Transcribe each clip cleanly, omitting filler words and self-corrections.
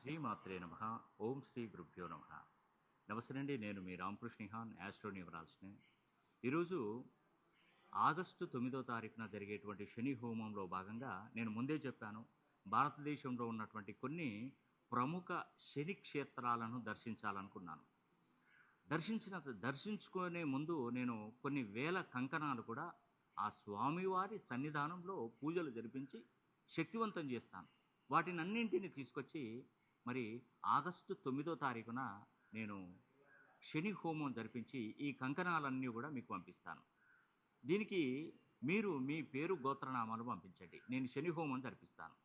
శ్రీమాత్రే నమః. ఓం శ్రీ గురుభ్యో నమః. నమస్తే అండి. నేను మీ రామకృష్ణిహాన్, యాస్ట్రో న్యూమరాలజిస్ట్‌ని. ఈరోజు ఆగస్టు 9వ తారీఖున జరిగేటువంటి శని హోమంలో భాగంగా నేను ముందే చెప్పాను. భారతదేశంలో ఉన్నటువంటి కొన్ని ప్రముఖ శని క్షేత్రాలను దర్శించాలనుకున్నాను. దర్శించుకునే ముందు నేను కొన్ని వేల కంకణాలు కూడా ఆ స్వామివారి సన్నిధానంలో పూజలు జరిపించి శక్తివంతం చేస్తాను. వాటినన్నింటిని తీసుకొచ్చి మరి ఆగస్టు 9వ తారీఖున నేను శని హోమం జరిపించి ఈ కంకణాలన్నీ కూడా మీకు పంపిస్తాను. దీనికి మీరు మీ పేరు, గోత్రనామాలు పంపించండి. నేను శని హోమం జరిపిస్తాను.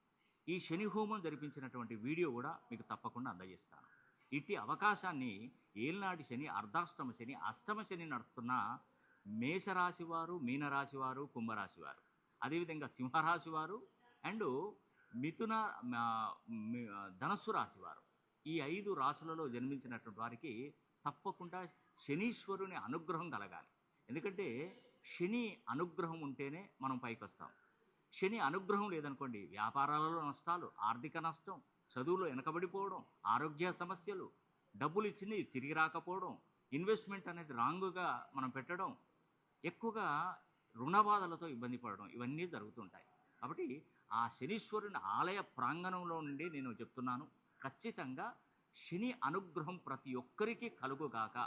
ఈ శని హోమం జరిపించినటువంటి వీడియో కూడా మీకు తప్పకుండా అందజేస్తాను. ఇట్టి అవకాశాన్ని ఏలినాటి శని, అర్ధాష్టమ శని, అష్టమ శని నడుస్తున్న మేషరాశి వారు, మీనరాశి వారు, కుంభరాశి వారు, అదేవిధంగా సింహరాశి వారు అండ్ మిథున ధనస్సు రాశి వారు, ఈ 5 రాశులలో జన్మించినటువంటి వారికి తప్పకుండా శనీశ్వరుని అనుగ్రహం కలగాలి. ఎందుకంటే శని అనుగ్రహం ఉంటేనే మనం పైకి వస్తాం. శని అనుగ్రహం లేదనుకోండి, వ్యాపారాలలో నష్టాలు, ఆర్థిక నష్టం, చదువులో వెనకబడిపోవడం, ఆరోగ్య సమస్యలు, డబ్బులు ఇచ్చింది తిరిగి రాకపోవడం, ఇన్వెస్ట్మెంట్ అనేది రాంగుగా మనం పెట్టడం, ఎక్కువగా రుణ బాధలతో ఇబ్బంది పడడం, ఇవన్నీ జరుగుతుంటాయి. కాబట్టి ఆ శనీశ్వరుని ఆలయ ప్రాంగణంలో నుండి నేను చెప్తున్నాను, ఖచ్చితంగా శని అనుగ్రహం ప్రతి ఒక్కరికి కలుగుగాక.